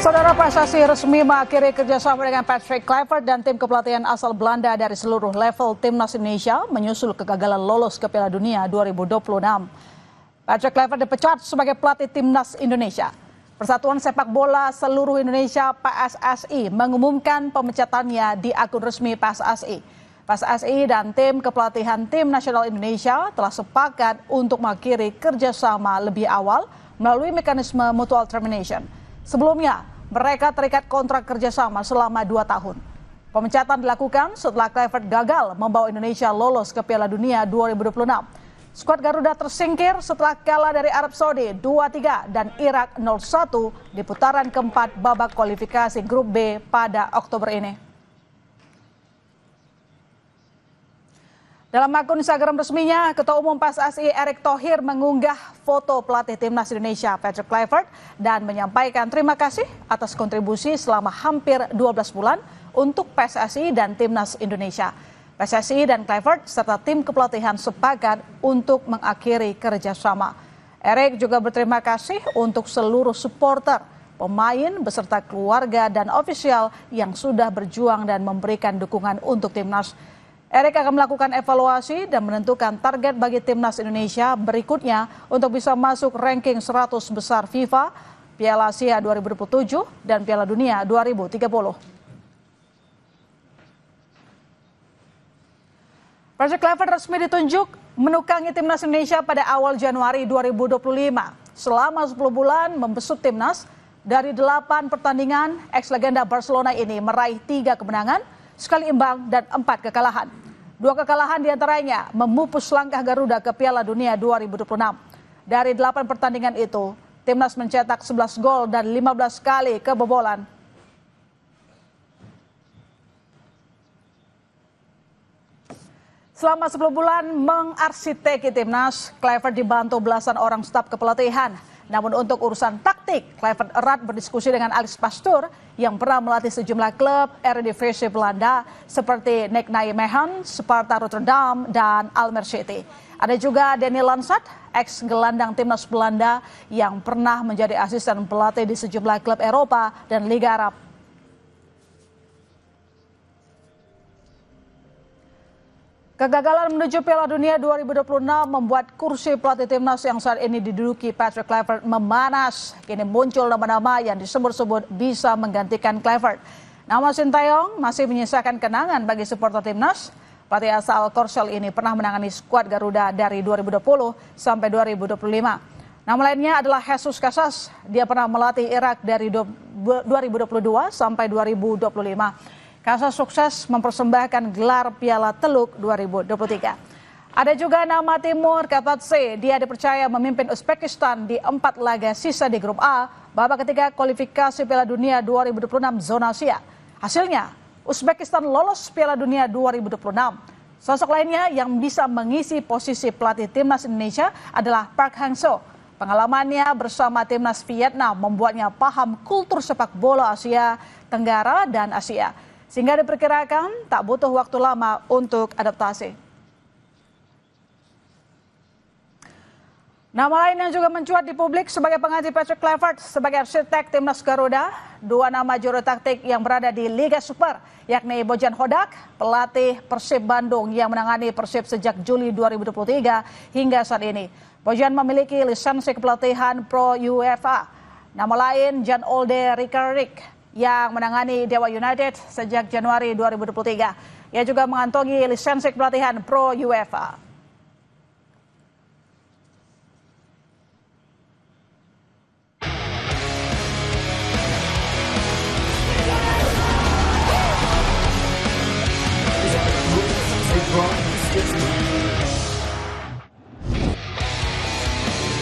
Saudara, PSSI resmi mengakhiri kerjasama dengan Patrick Kluivert dan tim kepelatihan asal Belanda dari seluruh level timnas Indonesia menyusul kegagalan lolos ke Piala Dunia 2026. Patrick Kluivert dipecat sebagai pelatih timnas Indonesia. Persatuan Sepak Bola Seluruh Indonesia (PSSI) mengumumkan pemecatannya di akun resmi PSSI. PSSI dan tim kepelatihan tim nasional Indonesia telah sepakat untuk mengakhiri kerjasama lebih awal melalui mekanisme mutual termination. Sebelumnya, mereka terikat kontrak kerjasama selama 2 tahun. Pemecatan dilakukan setelah Kluivert gagal membawa Indonesia lolos ke Piala Dunia 2026. Skuad Garuda tersingkir setelah kalah dari Arab Saudi 2-3 dan Irak 0-1 di putaran keempat babak kualifikasi Grup B pada Oktober ini. Dalam akun Instagram resminya, Ketua Umum PSSI Erick Thohir mengunggah foto pelatih timnas Indonesia Patrick Kluivert dan menyampaikan terima kasih atas kontribusi selama hampir 12 bulan untuk PSSI dan timnas Indonesia. PSSI dan Kluivert serta tim kepelatihan sepakat untuk mengakhiri kerjasama. Erick juga berterima kasih untuk seluruh supporter, pemain beserta keluarga dan ofisial yang sudah berjuang dan memberikan dukungan untuk timnas. Erick akan melakukan evaluasi dan menentukan target bagi timnas Indonesia berikutnya untuk bisa masuk ranking 100 besar FIFA, Piala Asia 2027 dan Piala Dunia 2030. Patrick Kluivert resmi ditunjuk menukangi timnas Indonesia pada awal Januari 2025. Selama 10 bulan membesut timnas, dari 8 pertandingan, ex-legenda Barcelona ini meraih 3 kemenangan, sekali imbang dan 4 kekalahan. 2 kekalahan diantaranya memupus langkah Garuda ke Piala Dunia 2026. Dari 8 pertandingan itu, timnas mencetak 11 gol dan 15 kali kebobolan. Selama 10 bulan mengarsiteki timnas, Kluivert dibantu belasan orang staf kepelatihan. Namun untuk urusan taktik, Kluivert erat berdiskusi dengan Alex Pastoor yang pernah melatih sejumlah klub Eredivisie Belanda seperti NEC Nijmegen, Sparta Rotterdam, dan Almere City. Ada juga Danny Lansat, ex-gelandang timnas Belanda yang pernah menjadi asisten pelatih di sejumlah klub Eropa dan Liga Arab. Kegagalan menuju Piala Dunia 2026 membuat kursi pelatih timnas yang saat ini diduduki Patrick Kluivert memanas. Kini muncul nama-nama yang disebut-sebut bisa menggantikan Kluivert. Nama Sintayong masih menyisakan kenangan bagi supporter timnas. Pelatih asal Korsel ini pernah menangani skuad Garuda dari 2020 sampai 2025. Nama lainnya adalah Jesus Casas. Dia pernah melatih Irak dari 2022 sampai 2025. Casas sukses mempersembahkan gelar Piala Teluk 2023. Ada juga nama Timur Kapadze. Dia dipercaya memimpin Uzbekistan di 4 laga sisa di Grup A, babak ketiga kualifikasi Piala Dunia 2026 zona Asia. Hasilnya, Uzbekistan lolos Piala Dunia 2026. Sosok lainnya yang bisa mengisi posisi pelatih timnas Indonesia adalah Park Hang-seo. Pengalamannya bersama timnas Vietnam membuatnya paham kultur sepak bola Asia Tenggara dan Asia, sehingga diperkirakan tak butuh waktu lama untuk adaptasi. Nama lain yang juga mencuat di publik sebagai pengganti Patrick Kluivert sebagai arsitek timnas Garuda, 2 nama juru taktik yang berada di Liga Super, yakni Bojan Hodak, pelatih Persib Bandung yang menangani Persib sejak Juli 2023 hingga saat ini. Bojan memiliki lisensi kepelatihan Pro UEFA. Nama lain Jan Olde Rickarik yang menangani Dewa United sejak Januari 2023. Ia juga mengantongi lisensi pelatihan Pro UEFA.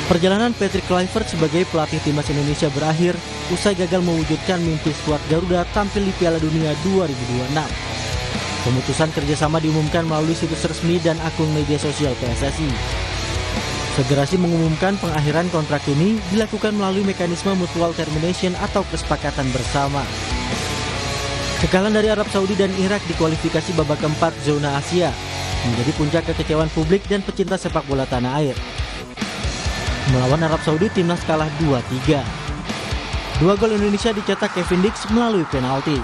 Perjalanan Patrick Kluivert sebagai pelatih timnas Indonesia berakhir usai gagal mewujudkan mimpi skuad Garuda tampil di Piala Dunia 2026. Pemutusan kerjasama diumumkan melalui situs resmi dan akun media sosial PSSI. Federasi mengumumkan pengakhiran kontrak ini dilakukan melalui mekanisme mutual termination atau kesepakatan bersama. Kekalahan dari Arab Saudi dan Irak di kualifikasi babak keempat zona Asia menjadi puncak kekecewaan publik dan pecinta sepak bola tanah air. Melawan Arab Saudi, timnas kalah 2-3. 2 gol Indonesia dicetak Kevin Dix melalui penalti.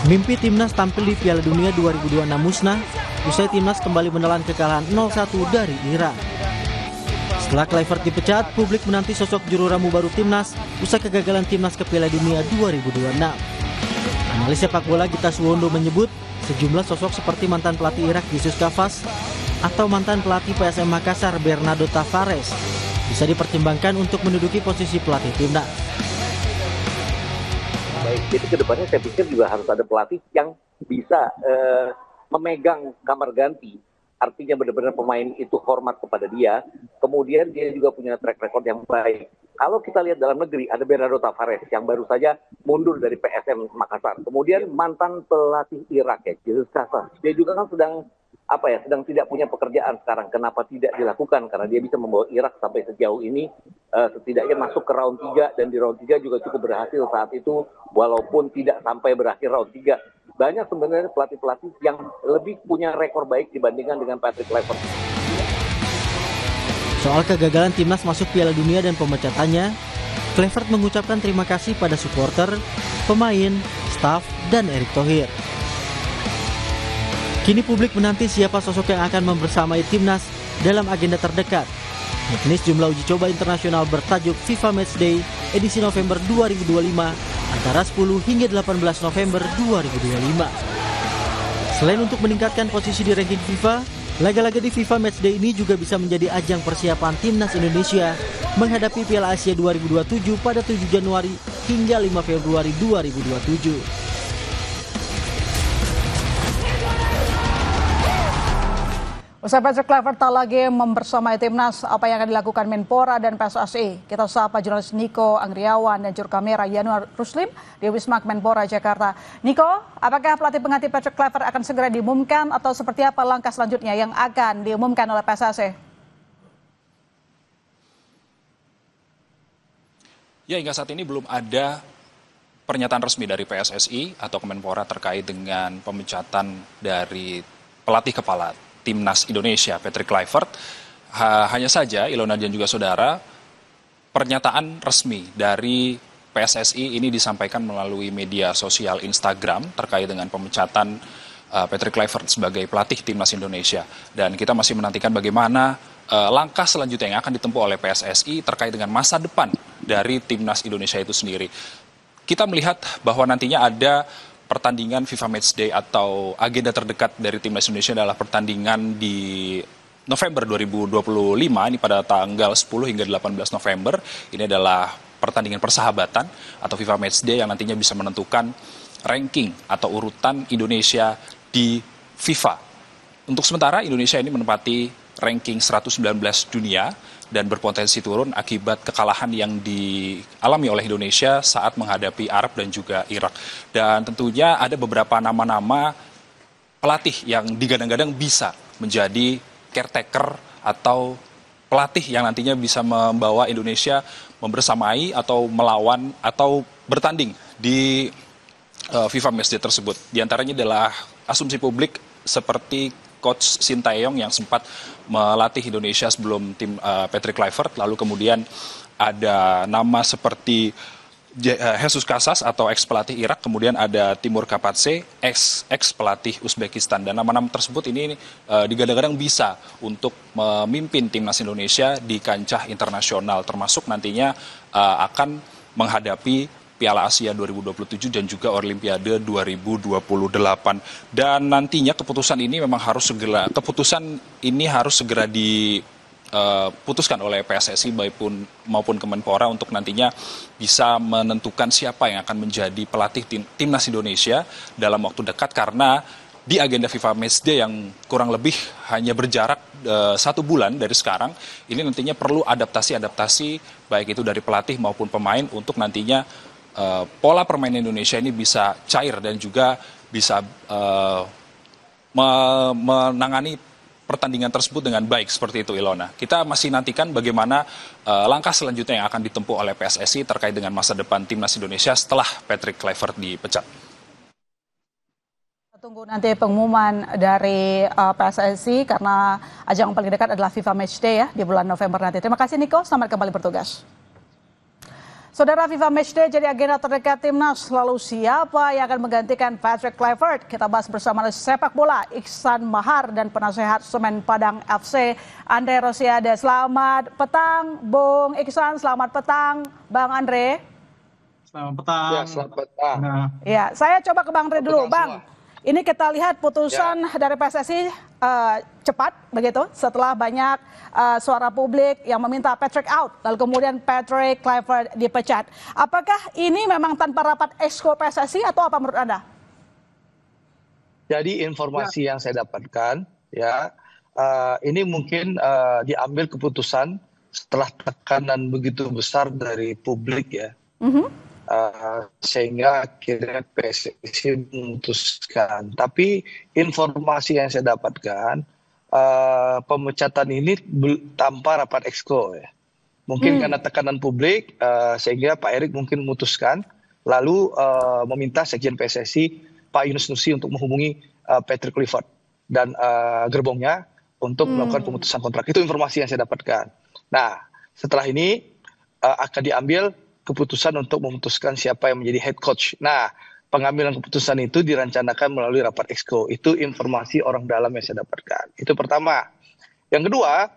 Mimpi timnas tampil di Piala Dunia 2026 musnah usai timnas kembali menelan kekalahan 0-1 dari Irak. Setelah Kluivert dipecat, publik menanti sosok juru ramu baru timnas usai kegagalan timnas ke Piala Dunia 2026. Analis sepak bola Gita Suwondo menyebut sejumlah sosok seperti mantan pelatih Irak Jesus Kafas atau mantan pelatih PSM Makassar Bernardo Tavares bisa dipertimbangkan untuk menduduki posisi pelatih timnas. Baik, jadi kedepannya saya pikir juga harus ada pelatih yang bisa memegang kamar ganti. Artinya benar-benar pemain itu hormat kepada dia. Kemudian dia juga punya track record yang baik. Kalau kita lihat dalam negeri, ada Bernardo Tavares yang baru saja mundur dari PSM Makassar. Kemudian mantan pelatih Irak ya, Jesus Kafas. Dia juga kan sedang tidak punya pekerjaan sekarang. Kenapa tidak dilakukan? Karena dia bisa membawa Irak sampai sejauh ini, setidaknya masuk ke round 3, dan di round 3 juga cukup berhasil saat itu, walaupun tidak sampai berakhir round 3. Banyak sebenarnya pelatih-pelatih yang lebih punya rekor baik dibandingkan dengan Patrick Kluivert. Soal kegagalan timnas masuk Piala Dunia dan pemecatannya, Kluivert mengucapkan terima kasih pada supporter, pemain, staf, dan Erick Thohir. Kini publik menanti siapa sosok yang akan membersamai timnas dalam agenda terdekat, yakni jumlah uji coba internasional bertajuk FIFA Matchday edisi November 2025 antara 10 hingga 18 November 2025. Selain untuk meningkatkan posisi di ranking FIFA, laga-laga di FIFA Matchday ini juga bisa menjadi ajang persiapan timnas Indonesia menghadapi Piala Asia 2027 pada 7 Januari hingga 5 Februari 2027. Usai Patrick Kluivert tak lagi membersamai timnas, apa yang akan dilakukan Menpora dan PSSI? Kita sapa jurnalis Niko Anggriawan dan juru kamera Yanuar Ruslim di Wisma Menpora Jakarta. Niko, apakah pelatih pengganti Patrick Kluivert akan segera diumumkan atau seperti apa langkah selanjutnya yang akan diumumkan oleh PSSI? Ya, hingga saat ini belum ada pernyataan resmi dari PSSI atau Kemenpora terkait dengan pemecatan dari pelatih kepala Timnas Indonesia, Patrick Kluivert. Hanya saja, Ilona dan juga saudara, pernyataan resmi dari PSSI ini disampaikan melalui media sosial Instagram terkait dengan pemecatan Patrick Kluivert sebagai pelatih Timnas Indonesia. Dan kita masih menantikan bagaimana langkah selanjutnya yang akan ditempuh oleh PSSI terkait dengan masa depan dari Timnas Indonesia itu sendiri. Kita melihat bahwa nantinya ada pertandingan FIFA Matchday atau agenda terdekat dari Timnas Indonesia adalah pertandingan di November 2025, ini pada tanggal 10 hingga 18 November. Ini adalah pertandingan persahabatan atau FIFA Matchday yang nantinya bisa menentukan ranking atau urutan Indonesia di FIFA. Untuk sementara Indonesia ini menempati ranking 119 dunia dan berpotensi turun akibat kekalahan yang dialami oleh Indonesia saat menghadapi Arab dan juga Irak. Dan tentunya ada beberapa nama-nama pelatih yang digadang-gadang bisa menjadi caretaker atau pelatih yang nantinya bisa membawa Indonesia membersamai atau melawan atau bertanding di FIFA Matchday tersebut. Di antaranya adalah asumsi publik seperti Coach Sintayong yang sempat melatih Indonesia sebelum tim Patrick Kluivert. Lalu kemudian ada nama seperti Jesus Kafas atau ex-pelatih Irak. Kemudian ada Timur Kapadze, ex-pelatih Uzbekistan. Dan nama-nama tersebut ini digadang-gadang bisa untuk memimpin timnas Indonesia di kancah internasional. Termasuk nantinya akan menghadapi Piala Asia 2027 dan juga Olimpiade 2028. Dan nantinya keputusan ini harus segera diputuskan oleh PSSI maupun Kemenpora untuk nantinya bisa menentukan siapa yang akan menjadi pelatih timnas Indonesia dalam waktu dekat, karena di agenda FIFA Matchday yang kurang lebih hanya berjarak 1 bulan dari sekarang, ini nantinya perlu adaptasi baik itu dari pelatih maupun pemain untuk nantinya pola permainan Indonesia ini bisa cair dan juga bisa menangani pertandingan tersebut dengan baik seperti itu, Ilona. Kita masih nantikan bagaimana langkah selanjutnya yang akan ditempuh oleh PSSI terkait dengan masa depan timnas Indonesia setelah Patrick Kluivert dipecat. Tunggu nanti pengumuman dari PSSI karena ajang paling dekat adalah FIFA Matchday ya di bulan November nanti. Terima kasih Niko, selamat kembali bertugas. Saudara, FIFA Matchday jadi agenda terdekat timnas. Lalu siapa yang akan menggantikan Patrick Kluivert? Kita bahas bersama sepak bola Iksan Mahar dan penasehat Semen Padang FC Andre Rosiade. Selamat petang, Bung Iksan. Selamat petang, Bang Andre. Selamat petang. Ya, selamat petang. Ya, saya coba ke Bang Andre dulu, Bang. Semua. Ini kita lihat putusan dari PSSI cepat begitu setelah banyak suara publik yang meminta Patrick out, lalu kemudian Patrick Kluivert dipecat. Apakah ini memang tanpa rapat exco PSSI atau apa menurut Anda? Jadi informasi yang saya dapatkan, ya, ini mungkin diambil keputusan setelah tekanan begitu besar dari publik, ya. Sehingga akhirnya PSSI memutuskan. Tapi informasi yang saya dapatkan, pemecatan ini tanpa rapat exco, ya. Mungkin karena tekanan publik, sehingga Pak Erik mungkin memutuskan, lalu meminta Sekjen PSSI Pak Yunus Nusi untuk menghubungi Patrick Kluivert dan gerbongnya untuk melakukan pemutusan kontrak. Itu informasi yang saya dapatkan. Nah, setelah ini akan diambil keputusan untuk memutuskan siapa yang menjadi head coach. Nah, pengambilan keputusan itu direncanakan melalui rapat exco. Itu informasi orang dalam yang saya dapatkan. Itu pertama. Yang kedua,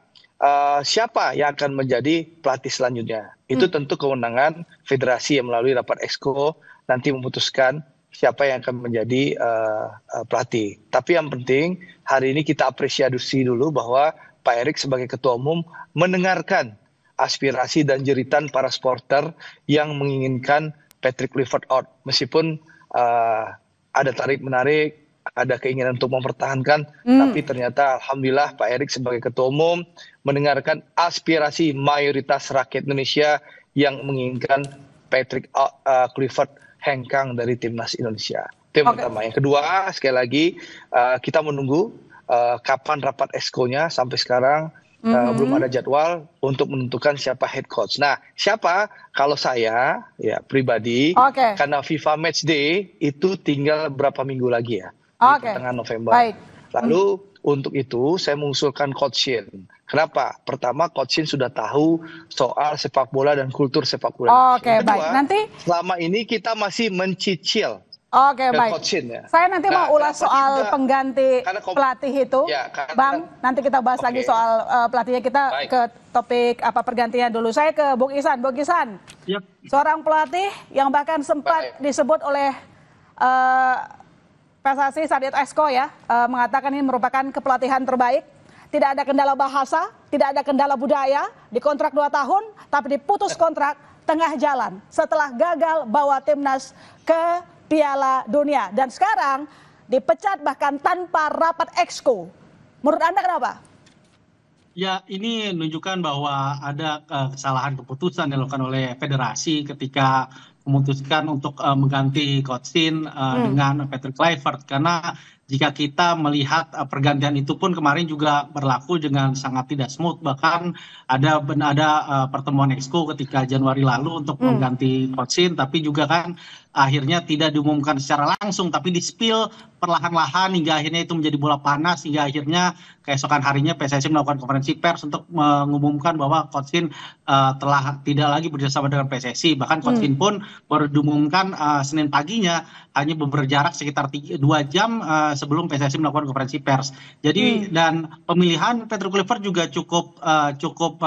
siapa yang akan menjadi pelatih selanjutnya? Itu tentu kewenangan federasi yang melalui rapat exco nanti memutuskan siapa yang akan menjadi pelatih. Tapi yang penting hari ini kita apresiasi dulu bahwa Pak Erik sebagai ketua umum mendengarkan aspirasi dan jeritan para supporter yang menginginkan Patrick Kluivert out. Meskipun ada tarik-menarik, ada keinginan untuk mempertahankan, tapi ternyata alhamdulillah Pak Erik sebagai ketua umum mendengarkan aspirasi mayoritas rakyat Indonesia yang menginginkan Patrick Kluivert hengkang dari timnas Indonesia. Itu yang pertama. Yang kedua, sekali lagi kita menunggu kapan rapat exco-nya. Sampai sekarang belum ada jadwal untuk menentukan siapa head coach. Nah, siapa? Kalau saya ya pribadi, karena FIFA Matchday itu tinggal berapa minggu lagi ya, di pertengahan November. Baik. Lalu untuk itu saya mengusulkan Coach Shin. Kenapa? Pertama, Coach Shin sudah tahu soal sepak bola dan kultur sepak bola. Kedua, baik. Nanti selama ini kita masih mencicil. Baik. Ya. Saya nanti mau ulas soal pengganti pelatih itu, Bang. Nanti kita bahas lagi soal pelatihnya. Kita ke topik pergantian dulu. Saya ke Bung Ihsan. Bung Ihsan, seorang pelatih yang bahkan sempat disebut oleh PSSI saat itu exco ya, mengatakan ini merupakan kepelatihan terbaik. Tidak ada kendala bahasa, tidak ada kendala budaya, dikontrak 2 tahun, tapi diputus kontrak tengah jalan setelah gagal bawa timnas ke Piala Dunia. Dan sekarang dipecat bahkan tanpa rapat exco. Menurut Anda kenapa? Ya, ini menunjukkan bahwa ada kesalahan keputusan yang dilakukan oleh federasi ketika memutuskan untuk mengganti Coach Shin dengan Patrick Kluivert. Karena jika kita melihat pergantian itu pun kemarin juga berlaku dengan sangat tidak smooth. Bahkan ada pertemuan exco ketika Januari lalu untuk mengganti Coach Shin, tapi juga kan akhirnya tidak diumumkan secara langsung, tapi di-spill perlahan-lahan hingga akhirnya itu menjadi bola panas, hingga akhirnya keesokan harinya PSSI melakukan konferensi pers untuk mengumumkan bahwa Coach Shin telah tidak lagi bekerjasama dengan PSSI. Bahkan Coach Shin pun baru diumumkan Senin paginya, hanya berjarak sekitar 2 jam sebelum PSSI melakukan konferensi pers. Jadi dan pemilihan Patrick Kluivert juga cukup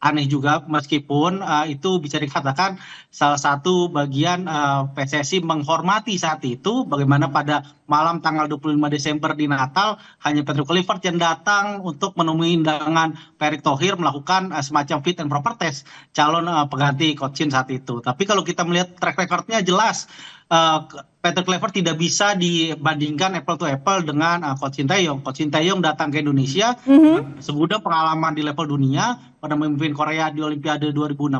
aneh juga, meskipun itu bisa dikatakan salah satu bagian PSSI menghormati saat itu bagaimana pada malam tanggal 25 Desember di Natal hanya Patrick Kluivert yang datang untuk menemui undangan Pak Erick Thohir melakukan semacam fit and proper test calon pengganti Coach Shin saat itu. Tapi kalau kita melihat track recordnya jelas, Patrick Kluivert tidak bisa dibandingkan apple to apple dengan Coach Sinteyong. Coach Sinteyong datang ke Indonesia, segudang pengalaman di level dunia, pada memimpin Korea di Olimpiade 2016,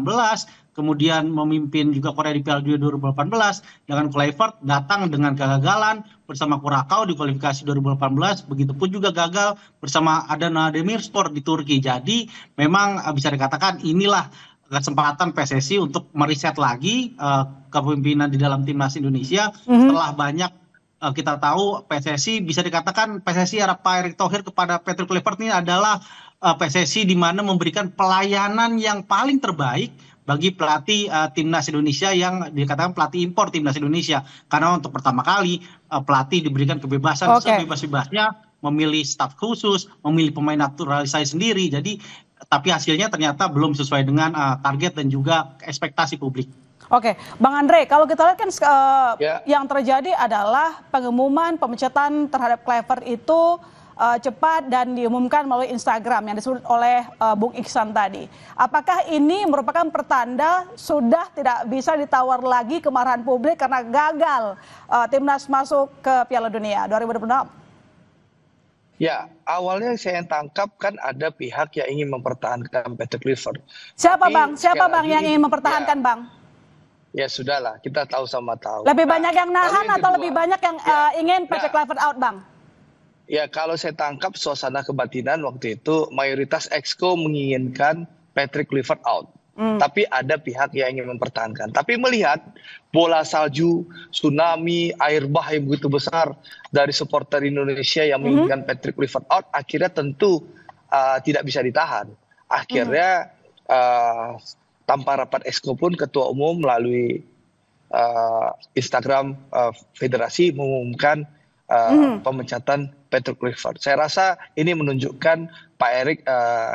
kemudian memimpin juga Korea di Piala Dunia 2018, dengan Kluivert datang dengan kegagalan bersama Kurakau di kualifikasi 2018, begitupun juga gagal bersama Adana Demirspor di Turki. Jadi memang bisa dikatakan inilah kesempatan PSSI untuk meriset lagi kepemimpinan di dalam timnas Indonesia setelah banyak kita tahu PSSI bisa dikatakan PSSI era Pak Erick Thohir kepada Patrick Kluivert ini adalah PSSI di mana memberikan pelayanan yang paling terbaik bagi pelatih timnas Indonesia yang dikatakan pelatih impor timnas Indonesia, karena untuk pertama kali pelatih diberikan kebebasan sebebas-bebasnya memilih staf khusus, memilih pemain naturalisasi sendiri. Jadi tapi hasilnya ternyata belum sesuai dengan target dan juga ekspektasi publik. Oke, Bang Andre, kalau kita lihat kan yang terjadi adalah pengumuman pemecatan terhadap Kluivert itu cepat dan diumumkan melalui Instagram yang disebut oleh Bung Iksan tadi. Apakah ini merupakan pertanda sudah tidak bisa ditawar lagi kemarahan publik karena gagal timnas masuk ke Piala Dunia 2026? Ya, awalnya saya tangkap kan ada pihak yang ingin mempertahankan Patrick Kluivert. Siapa Bang? Siapa Bang yang ingin mempertahankan Bang? Ya sudahlah, kita tahu sama tahu. Lebih banyak yang nahan atau lebih banyak yang ingin Patrick Kluivert out, Bang? Ya, kalau saya tangkap suasana kebatinan waktu itu mayoritas exco menginginkan Patrick Kluivert out. Tapi ada pihak yang ingin mempertahankan. Tapi melihat bola salju, tsunami, air bah yang begitu besar dari supporter Indonesia yang menginginkan Patrick Kluivert out, akhirnya tentu tidak bisa ditahan. Akhirnya tanpa rapat exco pun ketua umum melalui Instagram federasi mengumumkan pemecatan Patrick Kluivert. Saya rasa ini menunjukkan Pak Erik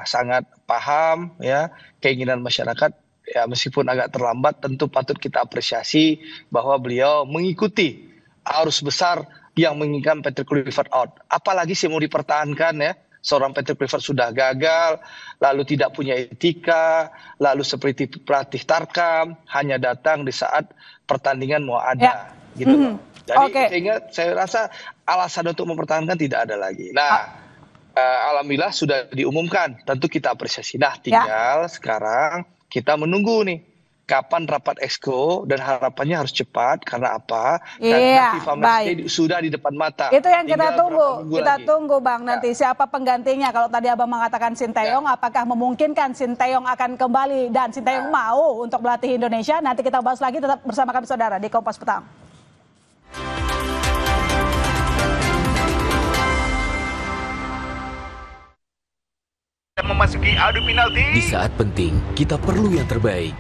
sangat paham ya keinginan masyarakat, ya meskipun agak terlambat tentu patut kita apresiasi bahwa beliau mengikuti arus besar yang menginginkan Patrick Kluivert out. Apalagi sih mau dipertahankan ya, seorang Patrick Kluivert sudah gagal, lalu tidak punya etika, lalu seperti pelatih Tarkam hanya datang di saat pertandingan mau ada gitu loh. Jadi sehingga saya rasa alasan untuk mempertahankan tidak ada lagi. Nah, alhamdulillah sudah diumumkan, tentu kita apresiasi. Nah, tinggal sekarang kita menunggu nih kapan rapat exco dan harapannya harus cepat karena apa? Karena FIFA Matchday sudah di depan mata. Itu yang kita tunggu. Kita tunggu Bang nanti siapa penggantinya. Kalau tadi Abang mengatakan Sinteyong, apakah memungkinkan Sinteyong akan kembali dan Sinteyong mau untuk melatih Indonesia? Nanti kita bahas lagi, tetap bersama kami saudara di Kompas Petang. Memasuki adu penalti. Di saat penting, kita perlu yang terbaik.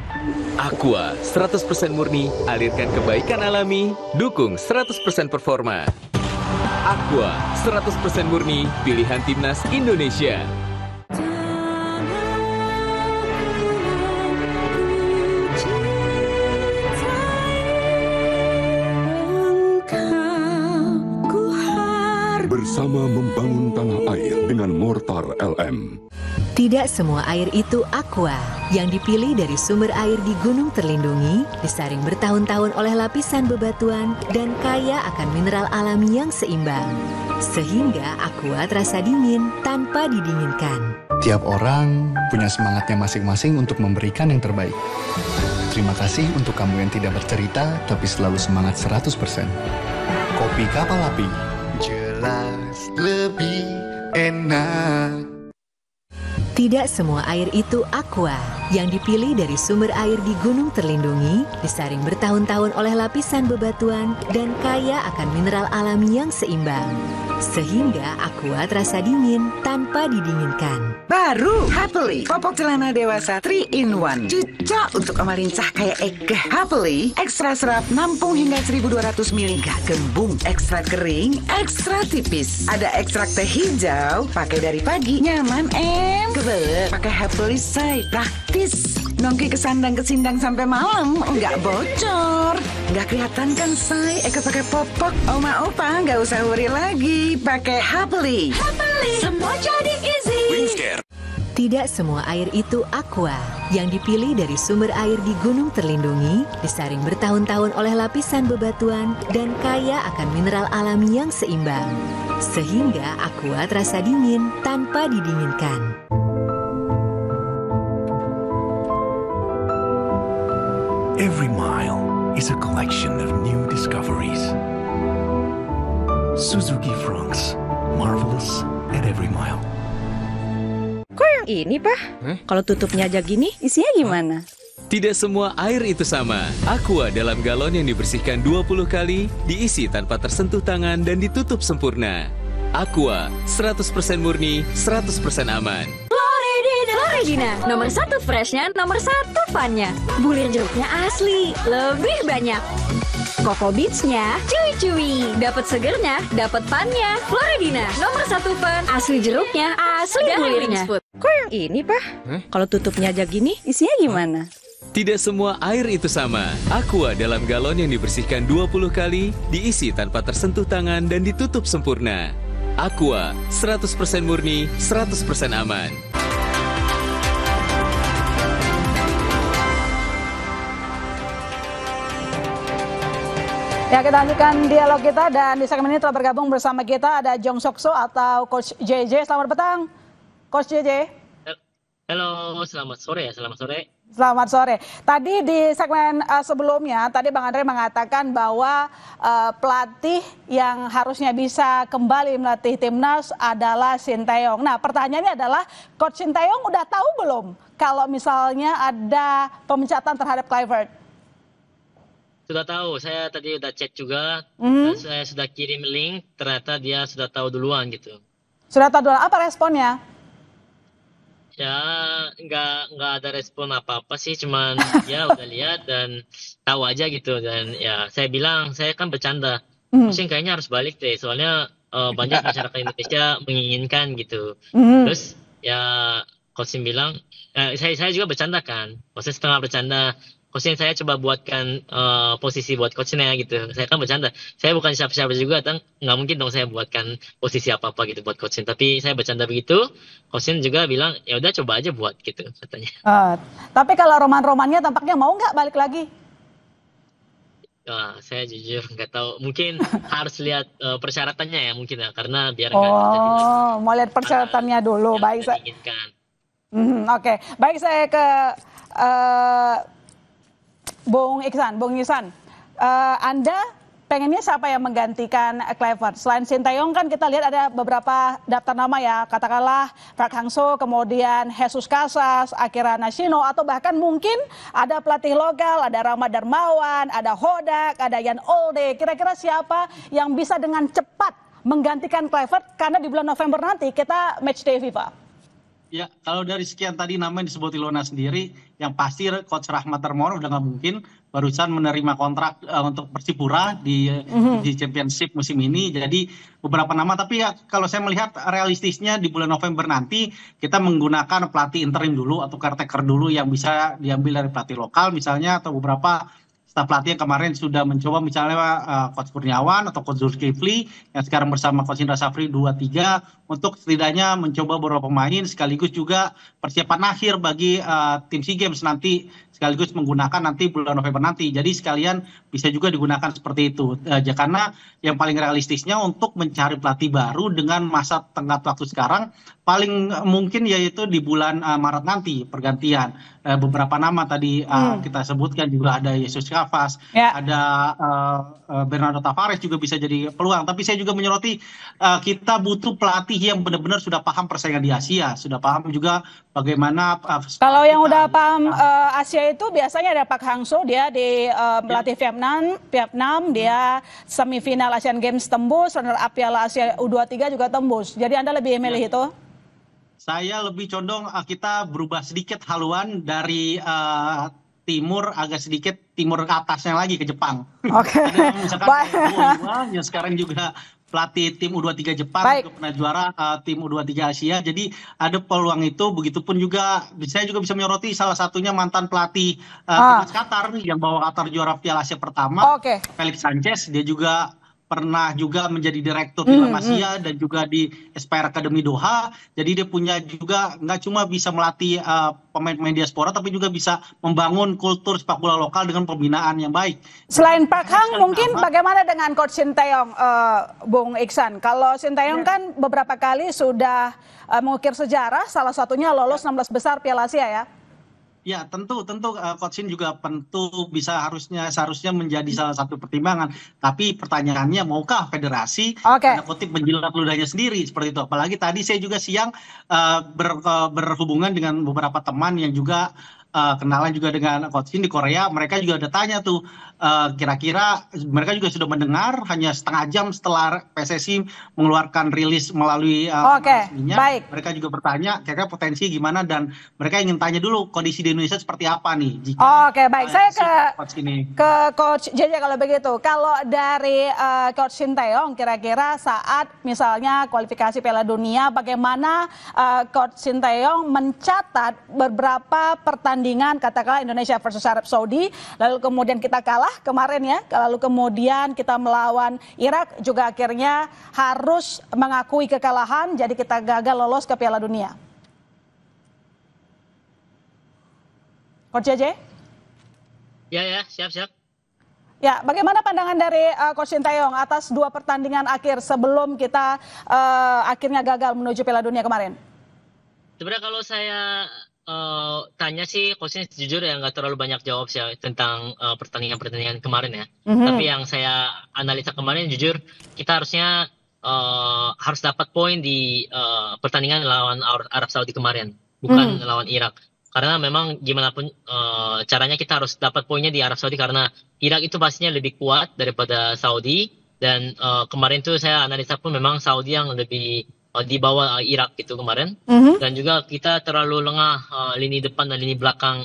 Aqua 100% murni, alirkan kebaikan alami, dukung 100% performa. Aqua 100% murni, pilihan timnas Indonesia. Bersama membangun tanah air dengan Mortar LM. Tidak semua air itu aqua. Yang dipilih dari sumber air di gunung terlindungi, disaring bertahun-tahun oleh lapisan bebatuan, dan kaya akan mineral alami yang seimbang. Sehingga aqua terasa dingin tanpa didinginkan. Tiap orang punya semangatnya masing-masing untuk memberikan yang terbaik. Terima kasih untuk kamu yang tidak bercerita, tapi selalu semangat 100%. Kopi Kapal Api. Jelas lebih enak. Tidak semua air itu aqua. Yang dipilih dari sumber air di gunung terlindungi, disaring bertahun-tahun oleh lapisan bebatuan, dan kaya akan mineral alami yang seimbang. Sehingga aqua terasa dingin tanpa didinginkan. Baru Happily popok celana dewasa 3-in-1, cocok untuk omalincah kayak Ega. Happily ekstra serap nampung hingga 1200 ml, gak gembung, ekstra kering, ekstra tipis. Ada ekstrak teh hijau, pakai dari pagi, nyaman kebel. Pakai Happily say, praktis. Nongki kesandang-kesindang sampai malam, nggak bocor. Nggak kelihatan kan say, Eka pakai popok. Oma opa nggak usah worry lagi, pakai Happily. Happily, semua jadi easy. Tidak semua air itu aqua. Yang dipilih dari sumber air di gunung terlindungi, disaring bertahun-tahun oleh lapisan bebatuan, dan kaya akan mineral alami yang seimbang. Sehingga aqua terasa dingin tanpa didinginkan. Every mile is a collection of new discoveries. Suzuki Franks, marvelous at every mile. Kok yang ini, Pak? Kalau tutupnya aja gini, isinya gimana? Tidak semua air itu sama. Aqua dalam galon yang dibersihkan 20 kali, diisi tanpa tersentuh tangan dan ditutup sempurna. Aqua 100% murni, 100% aman. Floridina, nomor 1 freshnya, nomor 1 funnya. Bulir jeruknya asli, lebih banyak. Coco Beats-nya cuy-cuy, dapat segernya, dapat funnya. Floridina, nomor 1 fun, asli jeruknya, asli bulirnya. Kok yang ini, Pak? Kalau tutupnya aja gini, isinya gimana? Tidak semua air itu sama. Aqua dalam galon yang dibersihkan 20 kali, diisi tanpa tersentuh tangan dan ditutup sempurna. Aqua, 100% murni, 100% aman. Ya, kita lanjutkan dialog kita dan di segmen ini telah bergabung bersama kita ada Jong Sokso atau Coach JJ. Selamat petang, Coach JJ. Halo, selamat sore ya, selamat sore. Selamat sore. Tadi di segmen sebelumnya, tadi Bang Andre mengatakan bahwa pelatih yang harusnya bisa kembali melatih timnas adalah Sinteyong. Nah, pertanyaannya adalah, Coach Sinteyong udah tahu belum kalau misalnya ada pemecatan terhadap Kluivert? Sudah tahu, saya tadi udah cek juga, saya sudah kirim link, ternyata dia sudah tahu duluan gitu. Sudah tahu duluan, apa responnya? Ya, nggak ada respon apa-apa sih, cuman ya udah lihat dan tahu aja gitu. Dan ya saya bilang, saya kan bercanda, mungkin kayaknya harus balik deh, soalnya banyak masyarakat Indonesia menginginkan gitu. Terus ya Coach bilang, saya juga bercanda kan, maksudnya setengah bercanda. Coach saya coba buatkan posisi buat coachnya gitu. Saya kan bercanda. Saya bukan siapa-siapa juga, nggak mungkin dong saya buatkan posisi apa-apa gitu buat coach. Tapi saya bercanda begitu. Coach juga bilang, ya udah coba aja buat gitu katanya. Tapi kalau roman-romannya tampaknya mau nggak balik lagi? Saya jujur nggak tahu. Mungkin harus lihat persyaratannya ya mungkin ya, karena biar nggak terjadi. Mau lihat persyaratannya dulu. Baik, Oke. Baik, saya ke Bung Iksan, Anda pengennya siapa yang menggantikan Kluivert? Selain Sinteyong kan kita lihat ada beberapa daftar nama ya, katakanlah Park Hang-seo, kemudian Jesus Casas, Akira Nishino, atau bahkan mungkin ada pelatih lokal, ada Rama Darmawan, ada Hodak, ada Jan Olde. Kira-kira siapa yang bisa dengan cepat menggantikan Kluivert? Karena di bulan November nanti kita match day FIFA. Ya, kalau dari sekian tadi nama yang disebut Ilona sendiri, yang pasti Coach Rahmat Darmawan udah nggak mungkin barusan menerima kontrak untuk Persipura di Championship musim ini. Jadi beberapa nama, tapi ya kalau saya melihat realistisnya di bulan November nanti kita menggunakan pelatih interim dulu atau caretaker dulu yang bisa diambil dari pelatih lokal misalnya, atau beberapa staf pelatih yang kemarin sudah mencoba misalnya Coach Kurniawan atau Coach Zulkifli yang sekarang bersama Coach Indra Safri 2-3 untuk setidaknya mencoba beberapa pemain sekaligus juga persiapan akhir bagi tim SEA Games nanti, sekaligus menggunakan nanti bulan November nanti. Jadi sekalian bisa juga digunakan seperti itu. Karena yang paling realistisnya untuk mencari pelatih baru dengan masa tenggat waktu sekarang paling mungkin yaitu di bulan Maret nanti pergantian. Beberapa nama tadi kita sebutkan juga ada Jesus Casas, ada Bernardo Tavares juga bisa jadi peluang. Tapi saya juga menyoroti kita butuh pelatih yang benar-benar sudah paham persaingan di Asia, sudah paham juga bagaimana. Kalau yang udah paham Asia itu biasanya ada Park Hang-seo, dia di pelatih Vietnam, dia semifinal Asian Games tembus, runner up Piala Asia U23 juga tembus. Jadi Anda lebih milih itu? Saya lebih condong kita berubah sedikit haluan dari timur, agak sedikit timur ke atasnya lagi ke Jepang. Oke. Misalkan yang sekarang juga pelatih tim U23 Jepang, juga pernah juara tim U23 Asia. Jadi ada peluang itu. Begitupun juga saya juga bisa menyoroti salah satunya mantan pelatih timnas Qatar yang bawa Qatar juara Piala Asia pertama, Felix Sanchez. Dia juga pernah juga menjadi direktur film Asia dan juga di Aspire Academy Doha. Jadi dia punya juga nggak cuma bisa melatih pemain-pemain diaspora, tapi juga bisa membangun kultur sepak bola lokal dengan pembinaan yang baik. Selain Park Hang, mungkin bagaimana dengan Coach Sinteyong, Bung Iksan? Kalau Sinteyong kan beberapa kali sudah mengukir sejarah, salah satunya lolos 16 besar Piala Asia ya? Ya, tentu Coach Shin juga seharusnya menjadi salah satu pertimbangan. Tapi pertanyaannya, maukah federasi tanda kutip menjilat ludahnya sendiri seperti itu? Apalagi tadi saya juga siang berhubungan dengan beberapa teman yang juga kenalan juga dengan Coach Shin di Korea, mereka juga ada tanya tuh, kira-kira mereka juga sudah mendengar hanya setengah jam setelah PSSI mengeluarkan rilis melalui resminya. Baik. Mereka juga bertanya kira-kira potensi gimana, dan mereka ingin tanya dulu kondisi di Indonesia seperti apa nih. Oke, baik. Saya ke Coach JJ kalau begitu. Kalau dari Coach Shin Tae-yong, kira-kira saat misalnya kualifikasi Piala Dunia, bagaimana Coach Shin Tae-yong mencatat beberapa pertandingan, katakanlah Indonesia versus Arab Saudi, lalu kemudian kita kalah kemarin ya, lalu kemudian kita melawan Irak juga akhirnya harus mengakui kekalahan, jadi kita gagal lolos ke Piala Dunia. Coach JJ? Ya, siap. Ya, bagaimana pandangan dari Coach Shin Tae-yong atas 2 pertandingan akhir sebelum kita akhirnya gagal menuju Piala Dunia kemarin? Sebenarnya kalau saya tanya sih, Coach Shin jujur ya nggak terlalu banyak jawab sih tentang pertandingan-pertandingan kemarin ya. Tapi yang saya analisa kemarin, jujur kita harusnya harus dapat poin di pertandingan lawan Arab Saudi kemarin, bukan lawan Irak. Karena memang gimana pun caranya kita harus dapat poinnya di Arab Saudi, karena Irak itu pastinya lebih kuat daripada Saudi, dan kemarin tuh saya analisa pun memang Saudi yang lebih di bawah Irak gitu kemarin. Dan juga kita terlalu lengah lini depan dan lini belakang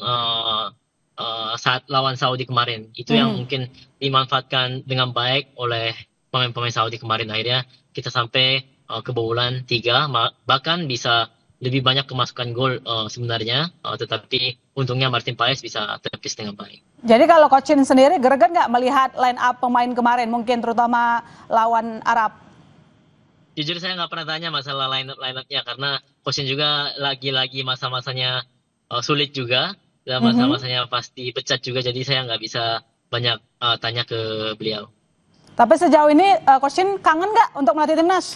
saat lawan Saudi kemarin. Itu yang mungkin dimanfaatkan dengan baik oleh pemain-pemain Saudi kemarin. Akhirnya kita sampai kebobolan 3, bahkan bisa lebih banyak kemasukan gol sebenarnya, tetapi untungnya Martin Paes bisa tepis dengan baik. Jadi kalau Coach Shin sendiri greget nggak melihat line up pemain kemarin, mungkin terutama lawan Arab? Jujur saya nggak pernah tanya masalah line-up-nya, karena Coach Shin juga lagi-lagi masa-masanya sulit juga, dan masa-masanya pasti pecat juga, jadi saya nggak bisa banyak tanya ke beliau. Tapi sejauh ini Coach Shin kangen nggak untuk melatih timnas?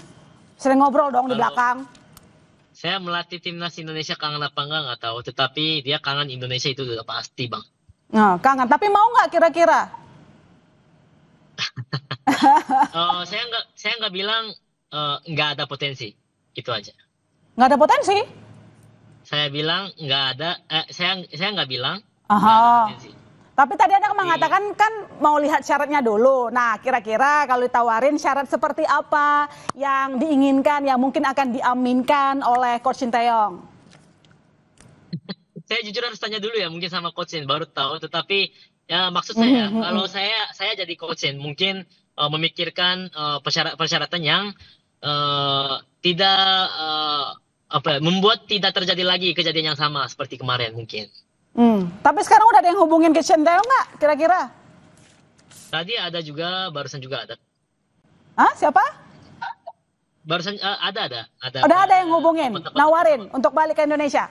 Sering ngobrol dong di belakang. Saya melatih timnas Indonesia kangen apa nggak tahu, tetapi dia kangen Indonesia itu udah pasti, Bang. Nah, kangen, tapi mau nggak kira-kira? Saya nggak bilang nggak ada potensi, itu aja. Nggak ada potensi? Saya bilang nggak ada, saya nggak bilang. Nggak ada potensi. Tapi tadi Anda mengatakan kan mau lihat syaratnya dulu. Nah, kira-kira kalau ditawarin syarat seperti apa yang diinginkan, yang mungkin akan diaminkan oleh Coach Shin Tae-yong? Saya jujur harus tanya dulu ya, mungkin sama Coach Shin baru tahu. Tetapi ya maksud saya, kalau saya jadi Coach Shin mungkin memikirkan persyaratan yang tidak membuat tidak terjadi lagi kejadian yang sama seperti kemarin mungkin. Tapi sekarang udah ada yang hubungin Coach Shin Tae-yong nggak kira-kira? Tadi ada juga, barusan juga ada. Hah, siapa? Barusan ada. Udah ada yang hubungin, nawarin untuk balik ke Indonesia?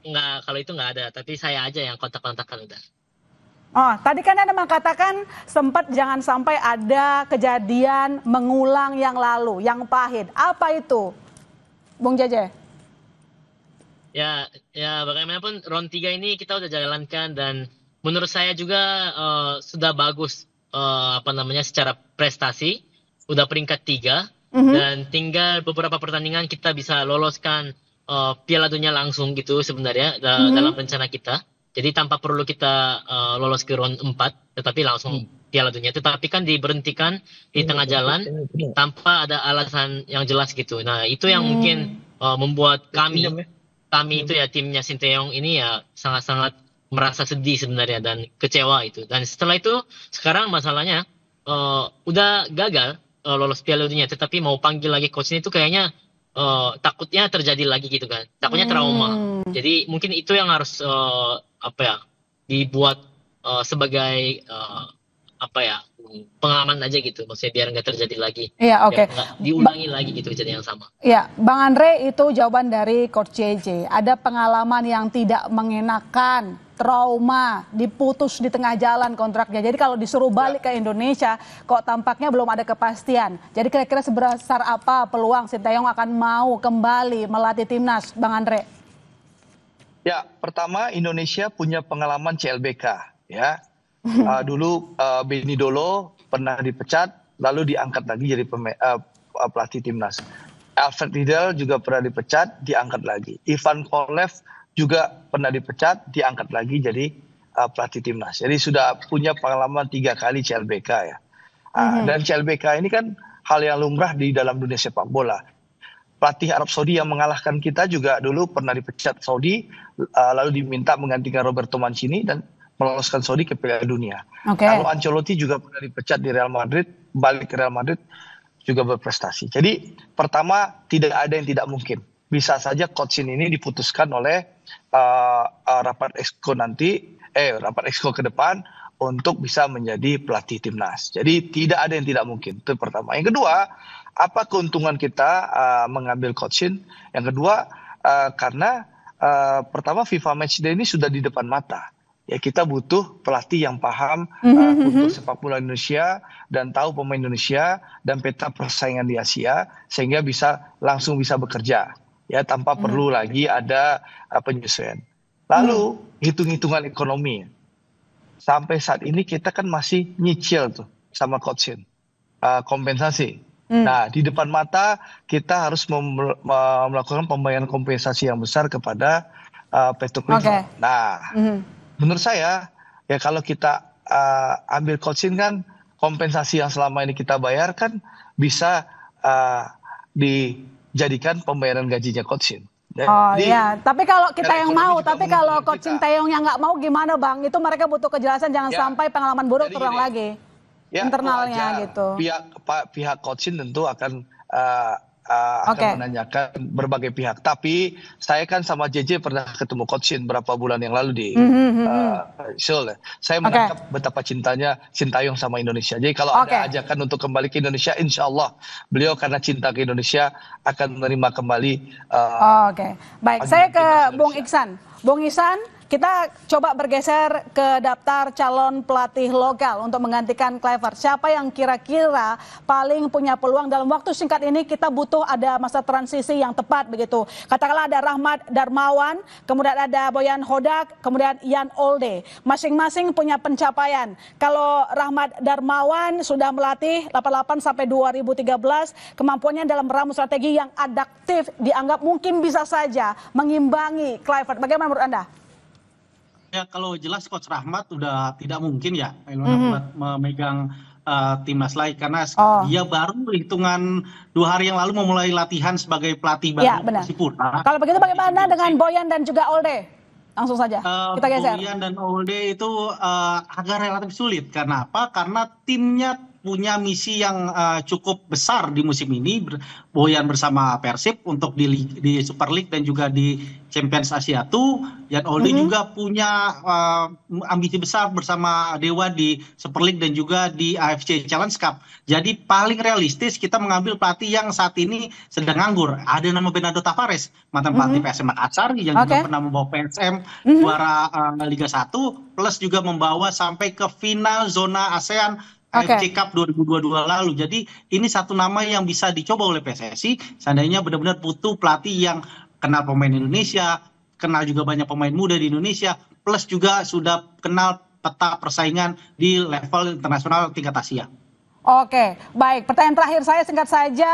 Enggak, kalau itu nggak ada. Tapi saya aja yang kontak-kontakan udah. Oh, tadi kan Anda mengatakan sempat jangan sampai ada kejadian mengulang yang lalu, yang pahit. Apa itu, Bung JJ? Ya bagaimanapun round 3 ini kita udah jalankan, dan menurut saya juga sudah bagus secara prestasi, udah peringkat 3 dan tinggal beberapa pertandingan kita bisa loloskan Piala Dunia langsung gitu sebenarnya dalam rencana kita. Jadi tanpa perlu kita lolos ke round 4, tetapi langsung Piala Dunia. Tetapi kan diberhentikan di tengah jalan tanpa ada alasan yang jelas gitu. Nah, itu yang mungkin membuat kami itu ya, timnya Shin Tae-yong ini ya sangat-sangat merasa sedih sebenarnya dan kecewa itu. Dan setelah itu sekarang masalahnya udah gagal lolos Piala Dunia, tetapi mau panggil lagi coach ini tuh kayaknya takutnya terjadi lagi gitu kan. Takutnya trauma. Jadi mungkin itu yang harus dibuat sebagai pengalaman aja gitu, maksudnya biar nggak terjadi lagi. Iya, oke. Diulangi lagi gitu kejadian yang sama. Iya, Bang Andre, itu jawaban dari Coach JJ. Ada pengalaman yang tidak mengenakan, trauma, diputus di tengah jalan kontraknya. Jadi kalau disuruh balik ke Indonesia, kok tampaknya belum ada kepastian. Jadi kira-kira sebesar apa peluang Shin Tae-yong akan mau kembali melatih timnas, Bang Andre? Ya, pertama Indonesia punya pengalaman CLBK, ya. Dulu Benny Dolo pernah dipecat, lalu diangkat lagi jadi pelatih timnas. Alfred Riedel juga pernah dipecat, diangkat lagi. Ivan Kolev juga pernah dipecat, diangkat lagi jadi pelatih timnas. Jadi sudah punya pengalaman 3 kali CLBK ya. Dan CLBK ini kan hal yang lumrah di dalam dunia sepak bola. Pelatih Arab Saudi yang mengalahkan kita juga dulu pernah dipecat Saudi, lalu diminta menggantikan Roberto Mancini dan meloloskan Saudi ke Piala Dunia. Kalau Ancelotti juga pernah dipecat di Real Madrid, balik ke Real Madrid juga berprestasi. Jadi pertama tidak ada yang tidak mungkin. Bisa saja coachin ini diputuskan oleh rapat exco nanti, rapat exco ke depan untuk bisa menjadi pelatih timnas. Jadi tidak ada yang tidak mungkin. Itu pertama. Yang kedua, apa keuntungan kita mengambil coachin? Yang kedua, karena pertama FIFA Matchday ini sudah di depan mata. Ya kita butuh pelatih yang paham untuk sepak bola Indonesia dan tahu pemain Indonesia dan peta persaingan di Asia sehingga langsung bisa bekerja ya tanpa perlu lagi ada penyesuaian. Lalu hitung-hitungan ekonomi. Sampai saat ini kita kan masih nyicil tuh sama coachin kompensasi. Nah di depan mata kita harus melakukan pembayaran kompensasi yang besar kepada PT Clifford. Nah menurut saya ya kalau kita ambil coachin kan kompensasi yang selama ini kita bayar kan bisa dijadikan pembayaran gajinya coachin. Iya, tapi kalau kita yang mau, tapi kalau coachin Taeyong yang nggak mau gimana Bang? Itu mereka butuh kejelasan, jangan sampai pengalaman buruk terulang lagi internalnya gitu. Pihak coachin tentu akan menanyakan berbagai pihak. Tapi saya kan sama JJ pernah ketemu coachin berapa bulan yang lalu di Seoul. Saya menangkap betapa cintanya Sintayong sama Indonesia. Jadi kalau ada ajakan untuk kembali ke Indonesia, insya Allah beliau karena cinta ke Indonesia akan menerima kembali. Baik, saya ke Bung Iksan. Bung Iksan, kita coba bergeser ke daftar calon pelatih lokal untuk menggantikan Kluivert. Siapa yang kira-kira paling punya peluang dalam waktu singkat ini? Kita butuh ada masa transisi yang tepat begitu. Katakanlah ada Rahmat Darmawan, kemudian ada Boyan Hodak, kemudian Jan Olde. Masing-masing punya pencapaian. Kalau Rahmat Darmawan sudah melatih 88 sampai 2013, kemampuannya dalam meramu strategi yang adaptif dianggap mungkin bisa saja mengimbangi Kluivert. Bagaimana menurut Anda? Ya kalau jelas Coach Rahmat udah tidak mungkin ya memegang timnas lagi karena dia baru hitungan 2 hari yang lalu memulai latihan sebagai pelatih baru Persipura. Kalau begitu bagaimana dengan Boyan dan juga Olde? Langsung saja kita geser. Boyan dan Olde itu agak relatif sulit. Karena apa? Karena timnya punya misi yang cukup besar di musim ini. Boyan bersama Persib untuk di Super League dan juga di Champions Asia 2. Dan Olde juga punya ambisi besar bersama Dewa di Super League dan juga di AFC Challenge Cup. Jadi paling realistis kita mengambil pelatih yang saat ini sedang nganggur. Ada nama Bernardo Tavares, mantan pelatih PSM Makassar yang juga pernah membawa PSM juara Liga 1, plus juga membawa sampai ke final zona ASEAN AFC Cup 2022 lalu. Jadi ini satu nama yang bisa dicoba oleh PSSI seandainya benar-benar butuh pelatih yang kenal pemain Indonesia, kenal juga banyak pemain muda di Indonesia, plus juga sudah kenal peta persaingan di level internasional tingkat Asia. Oke, baik. Pertanyaan terakhir saya singkat saja,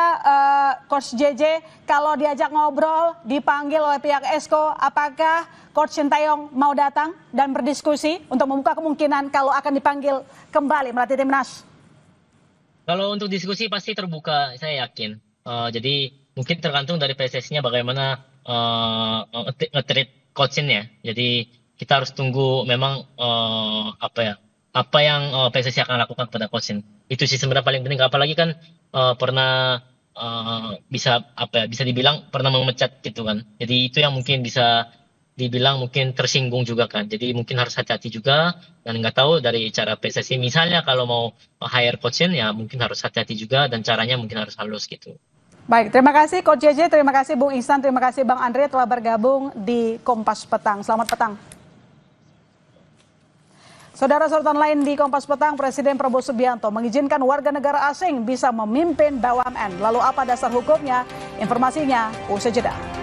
Coach JJ, kalau diajak ngobrol, dipanggil oleh pihak Exco, apakah Coach Sintayong mau datang dan berdiskusi untuk membuka kemungkinan kalau akan dipanggil kembali melatih timnas? Kalau untuk diskusi pasti terbuka, saya yakin. Jadi mungkin tergantung dari PSSI-nya bagaimana nge-treat coachnya. Jadi kita harus tunggu memang apa yang PSSI akan lakukan pada coaching. Itu sih sebenarnya paling penting. Apalagi kan pernah bisa dibilang pernah memecat gitu kan. Jadi itu yang mungkin bisa dibilang mungkin tersinggung juga kan. Jadi mungkin harus hati-hati juga dan nggak tahu dari cara PSSI misalnya kalau mau hire coaching ya mungkin harus hati-hati juga dan caranya mungkin harus halus gitu. Baik, terima kasih Coach JJ, terima kasih Bung Ihsan, terima kasih Bang Andre telah bergabung di Kompas Petang. Selamat petang. Saudara sorotan lain di Kompas Petang, Presiden Prabowo Subianto mengizinkan warga negara asing bisa memimpin BUMN. Lalu apa dasar hukumnya? Informasinya usai jeda.